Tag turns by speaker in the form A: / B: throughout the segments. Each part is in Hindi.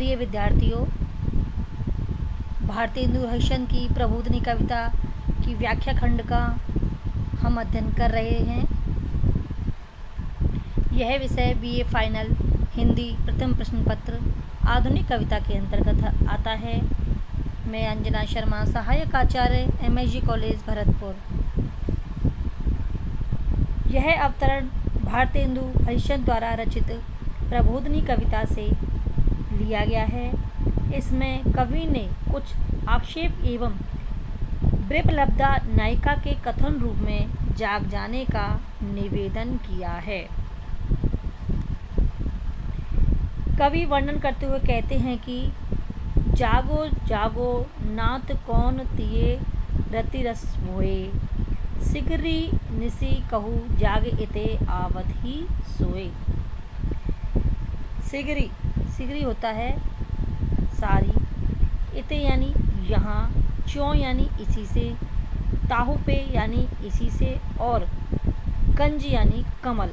A: प्रिय विद्यार्थियों, भारतेंदु हरिश्चंद्र की प्रबोधिनी कविता की व्याख्या खंड का हम अध्ययन कर रहे हैं। यह विषय बीए फाइनल हिंदी प्रथम प्रश्न पत्र आधुनिक कविता के अंतर्गत आता है। मैं अंजना शर्मा, सहायक आचार्य MSG कॉलेज भरतपुर। यह अवतरण भारतेंदु हरिश्चंद्र द्वारा रचित प्रबोधिनी कविता से लिया गया है। इसमें कवि ने कुछ आक्षेप एवं विप्लवदा नायिका के कथन रूप में जाग जाने का निवेदन किया है। कवि वर्णन करते हुए कहते हैं कि जागो जागो नात कौन तिये रति रस होए, सिगरी निसी कहू जाग इते आवत ही सोए। सिगरी सिगरी होता है सारी, इते यानी यहाँ, च्यों यानी इसी से, ताहू पे यानी इसी से, और कंज यानी कमल।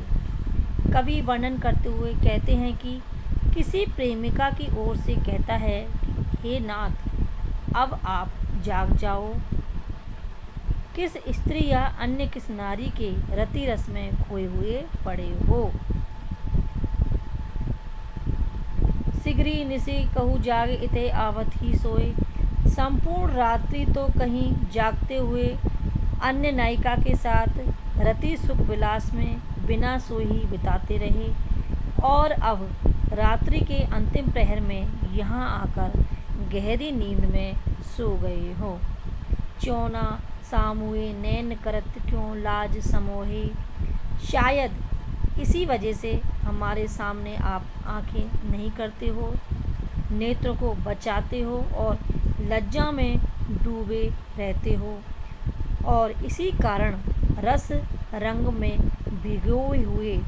A: कवि वर्णन करते हुए कहते हैं कि किसी प्रेमिका की ओर से कहता है कि हे नाथ, अब आप जाग जाओ। किस स्त्री या अन्य किस नारी के रति रस में खोए हुए पड़े हो। सिगरी निसी कहू जाग इते आवत ही सोए। संपूर्ण रात्रि तो कहीं जागते हुए अन्य नायिका के साथ रति सुख विलास में बिना सोए ही बिताते रहे, और अब रात्रि के अंतिम प्रहर में यहाँ आकर गहरी नींद में सो गए हो। चौना सामुए नैन करत क्यों लाज समोहे। शायद इसी वजह से हमारे सामने आप आंखें नहीं करते हो, नेत्रों को बचाते हो और लज्जा में डूबे रहते हो, और इसी कारण रस रंग में भिगोए हुए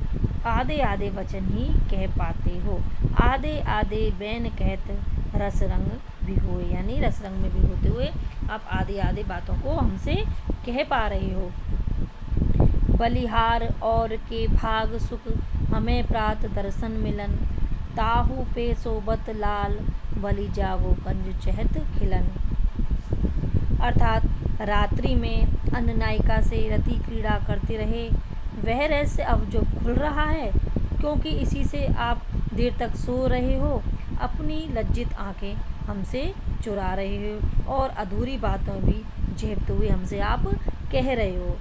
A: आधे आधे वचन ही कह पाते हो। आधे आधे बैन कहत रस रंग भिगोए, यानी रस रंग में भिगोते हुए आप आधे आधे बातों को हमसे कह पा रहे हो। बलिहार और के भाग सुख हमें प्रात दर्शन मिलन, ताहू पे सोबत लाल बलि जागो कंज चहत खिलन। अर्थात रात्रि में अन्य नायिका से रति क्रीड़ा करते रहे, वह रहस्य अब जो खुल रहा है, क्योंकि इसी से आप देर तक सो रहे हो, अपनी लज्जित आंखें हमसे चुरा रहे हो और अधूरी बातों भी झेपते हुए हमसे आप कह रहे हो।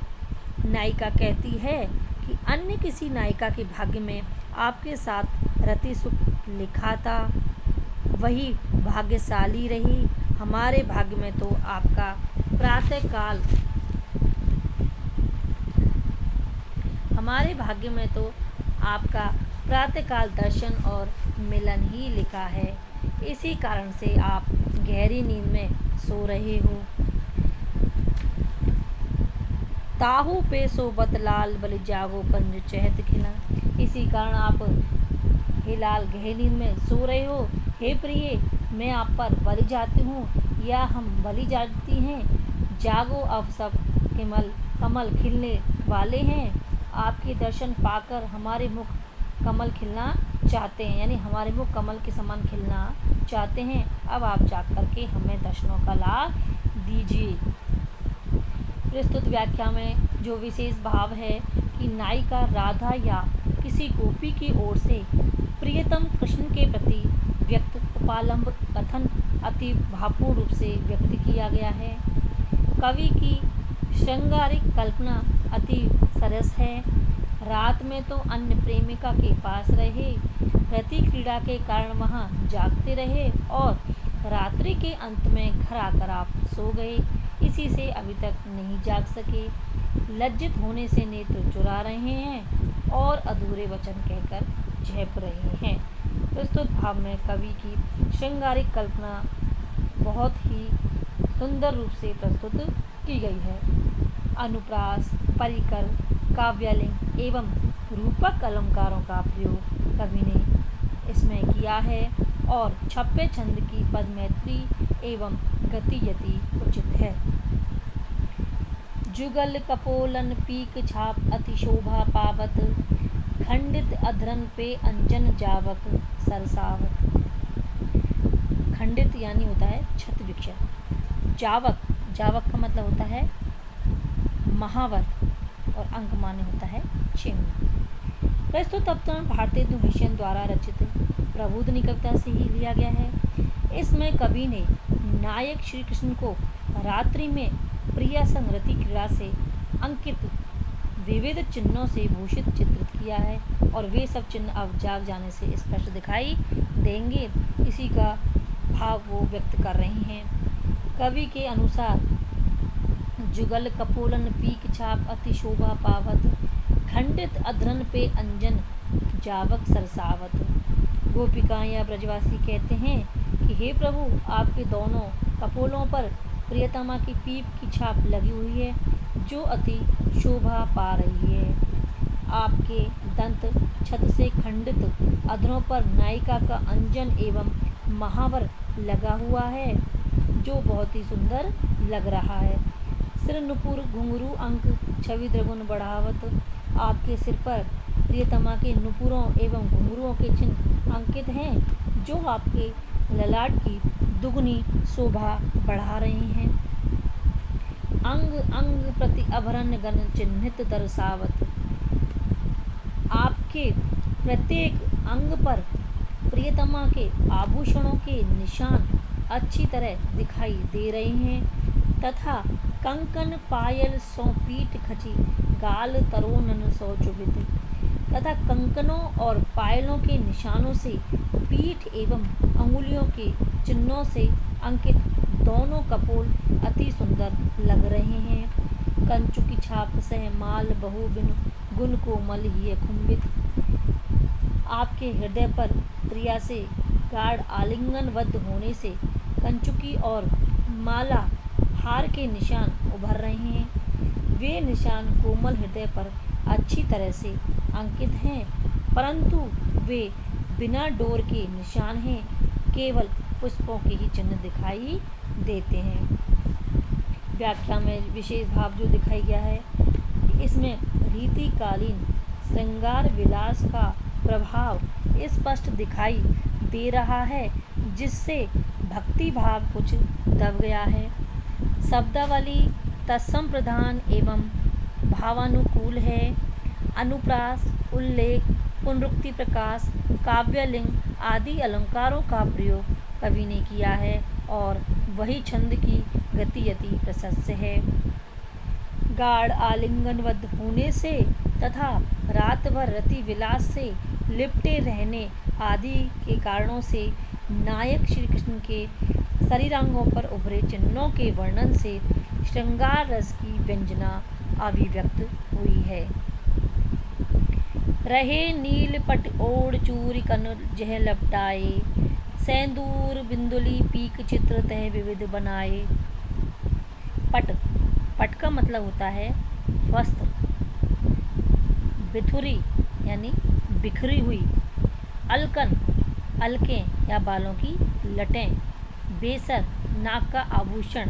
A: नायिका कहती है कि अन्य किसी नायिका के भाग्य में आपके साथ रति सुख लिखा था, वही भाग्यशाली रही। हमारे भाग्य में तो आपका प्रातःकाल दर्शन और मिलन ही लिखा है। इसी कारण से आप गहरी नींद में सो रहे हो। ताहू पे सोबत लाल बलि जागो कंज चहत खिला। इसी कारण आप हे लाल गहरी नींद में सो रहे हो। हे प्रिय, मैं आप पर बलि जाती हूँ या हम बलि जाती हैं। जागो, अब सब कमल खिलने वाले हैं। आपके दर्शन पाकर हमारे मुख कमल खिलना चाहते हैं, यानी हमारे मुख कमल के समान खिलना चाहते हैं। अब आप जाग करके हमें दर्शनों का लाभ दीजिए। प्रस्तुत व्याख्या में जो विशेष भाव है कि नायिका राधा या किसी गोपी की ओर से प्रियतम कृष्ण के प्रति व्यक्त उपालंब कथन अति भावपूर्ण रूप से व्यक्त किया गया है। कवि की श्रृंगारिक कल्पना अति सरस है। रात में तो अन्य प्रेमिका के पास रहे, रति क्रीड़ा के कारण वहाँ जागते रहे, और रात्रि के अंत में घर आकर आप सो गए। इसी से अभी तक नहीं जाग सके। लज्जित होने से नेत्र चुरा रहे हैं और अधूरे वचन कहकर झेप रहे हैं। प्रस्तुत भाव में कवि की श्रृंगारिक कल्पना बहुत ही सुंदर रूप से प्रस्तुत की गई है। अनुप्रास, परिकर, काव्यालंकार एवं रूपक अलंकारों का प्रयोग कवि ने इसमें किया है, और छप्पे छंद की पदमैत्री एवं गति यति उचित है। जुगल कपोलन पीक छाप अति शोभा पावत, खंडित अधरन पे अंजन जावक सरसावत। खंडित यानी होता है क्षत विक्षत। जावक, जावक का मतलब होता है महावर और अंक माने होता है चिन्ह। प्रस्तुत अवतरण भारतेंदु हरिश्चंद्र द्वारा रचित प्रबोधिनी कविता से ही लिया गया है। इसमें कवि ने नायक श्री कृष्ण को रात्रि में प्रिया संग रति क्रीड़ा से अंकित विविध चिन्हों से भूषित चित्रित किया है और वे सब चिन्ह अब जाग जाने से स्पष्ट दिखाई देंगे, इसी का भाव वो व्यक्त कर रही हैं। कवि के अनुसार जुगल कपोलन पीक छाप अति शोभा पावत, खंडित अधरन पे अंजन जावक सरसावत। गोपिकाएं या ब्रजवासी कहते हैं कि हे प्रभु, आपके दोनों कपोलों पर प्रियतमा की पीप की छाप लगी हुई है जो अति शोभा पा रही है। आपके दंत छत से खंडित अधरों पर नायिका का अंजन एवं महावर लगा हुआ है जो बहुत ही सुंदर लग रहा है। सिर नुपुर घुंघरू अंक छवि द्विगुण बढ़ावत, आपके सिर पर प्रियतमा के नुपुरों एवं घुंघरुओं के चिन्ह अंकित हैं जो आपके ललाट की दुगुनी शोभा बढ़ा रही हैं। अंग अंग प्रति अभरण गण चिन्हित दर्शावत, आपके प्रत्येक अंग पर प्रियतमा के आभूषणों के निशान अच्छी तरह दिखाई दे रहे हैं तथा कंकन पायल सौ पीठ खची गाल तरोनन सौ चुभित, तथा कंकनों और पायलों के निशानों से पीठ एवं अंगुलियों के चिन्हों से अंकित दोनों कपोल अति सुंदर लग रहे हैं। कंचु की छाप सह माल बहु बिन गुण कोमल ही खुम्बित, आपके हृदय पर प्रिया से गाढ़ आलिंगनबद्ध होने से कंचुकी और माला हार के निशान उभर रहे हैं। वे निशान कोमल हृदय पर अच्छी तरह से अंकित हैं, परंतु वे बिना डोर के निशान हैं, केवल पुष्पों के ही चिन्ह दिखाई देते हैं। व्याख्या में विशेष भाव जो दिखाई गया है, इसमें रीतिकालीन श्रृंगार विलास का प्रभाव स्पष्ट दिखाई दे रहा है, जिससे भक्ति भाव कुछ दब गया है। शब्दावली तत्सम प्रधान एवं भावानुकूल है। अनुप्रास, उल्लेख, पुनरुक्ति प्रकाश, काव्यलिंग आदि अलंकारों का प्रयोग कवि ने किया है और वही छंद की गति अति प्रशस्त है। गाढ़ आलिंगनबद्ध होने से तथा रात भर रति विलास से लिपटे रहने आदि के कारणों से नायक श्री कृष्ण के शरीरांगों पर उभरे चिन्हों के वर्णन से श्रृंगार रस की व्यंजना अभिव्यक्त हुई है। रहे नील पट ओढ़ चूरी कन जह लपटाए, सेंदूर बिंदुली पीक चित्र तह विविध बनाए। पट, पट का मतलब होता है वस्त्र, बिथुरी यानी बिखरी हुई, अलकन अलकें या बालों की लटें, बेसर नाक का आभूषण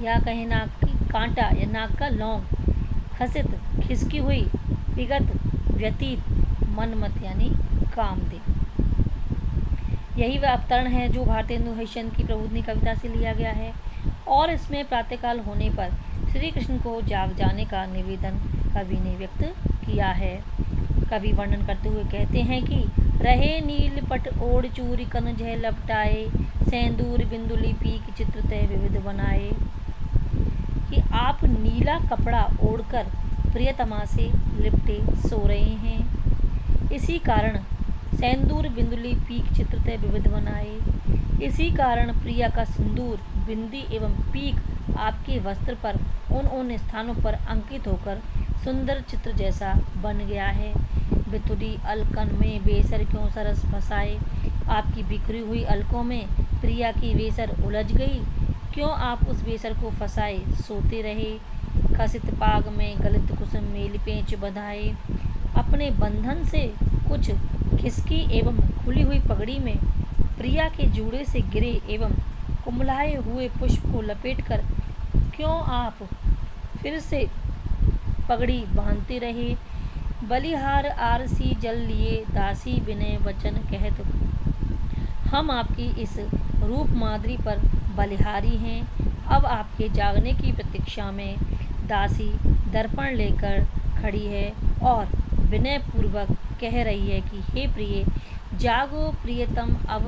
A: या कहें नाक की कांटा या नाक का लौंग, खसित खिसकी हुई, विगत व्यतीत, मनमत यानी कामदेव। यही वह अवतरण है जो भारतेंदु हरिश्चंद्र की प्रबोधिनी कविता से लिया गया है और इसमें प्रातःकाल होने पर श्री कृष्ण को जाग जाने का निवेदन कवि ने व्यक्त किया है। कवि वर्णन करते हुए कहते हैं कि रहे नील पट ओढ़ चूरी कन जह लपटाए, सेंदूर बिंदुली पीक चित्र तय विविध बनाए। कि आप नीला कपड़ा ओढ़कर प्रियतमा से लिपटे सो रहे हैं, इसी कारण सेंदूर बिंदुली पीक चित्र तय विविध बनाए। इसी कारण प्रिया का सिंदूर बिंदी एवं पीक आपके वस्त्र पर उन स्थानों पर अंकित होकर सुंदर चित्र जैसा बन गया है। बिथुरी अलकन में बेसर क्यों सरस फंसाए, आपकी बिखरी हुई अलकों में प्रिया की बेसर उलझ गई, क्यों आप उस बेसर को फंसाए सोते रहे। खसित पाग में गलित कुसुम मेल पेंच बधाए, अपने बंधन से कुछ खिसकी एवं खुली हुई पगड़ी में प्रिया के जूड़े से गिरे एवं कुमलाए हुए पुष्प को लपेटकर क्यों आप फिर से पगड़ी बांधते रहे। बलिहार आरसी जल लिए दासी विनय वचन कहत, हम आपकी इस रूप माधुरी पर बलिहारी हैं। अब आपके जागने की प्रतीक्षा में दासी दर्पण लेकर खड़ी है और विनय पूर्वक कह रही है कि हे प्रिय, जागो प्रियतम, अब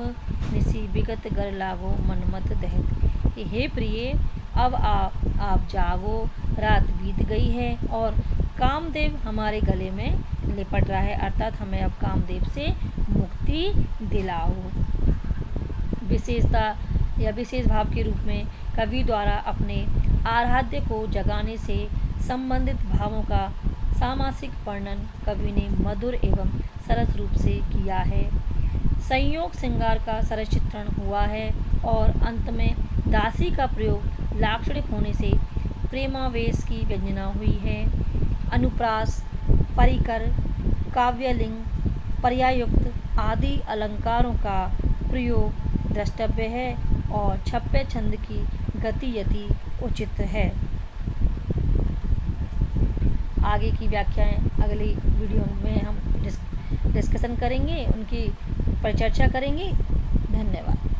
A: निसी विगत गर लागो मनमत दहत। हे प्रिय, अब आप जागो, रात बीत गई है और कामदेव हमारे गले में लिपट रहा है, अर्थात हमें अब कामदेव से मुक्ति दिलाओ। विशेषता या विशेष भाव के रूप में कवि द्वारा अपने आराध्य को जगाने से संबंधित भावों का सामासिक वर्णन कवि ने मधुर एवं सरस रूप से किया है। संयोग श्रृंगार का सरस चित्रण हुआ है और अंत में दासी का प्रयोग लाक्षणिक होने से प्रेमावेश की व्यंजना हुई है। अनुप्रास, परिकर, काव्यलिंग, पर्यायुक्त आदि अलंकारों का प्रयोग द्रष्टव्य है और छप्पे छंद की गति यति उचित है। आगे की व्याख्याएं अगली वीडियो में हम डिस्कशन करेंगे, उनकी परिचर्चा करेंगे। धन्यवाद।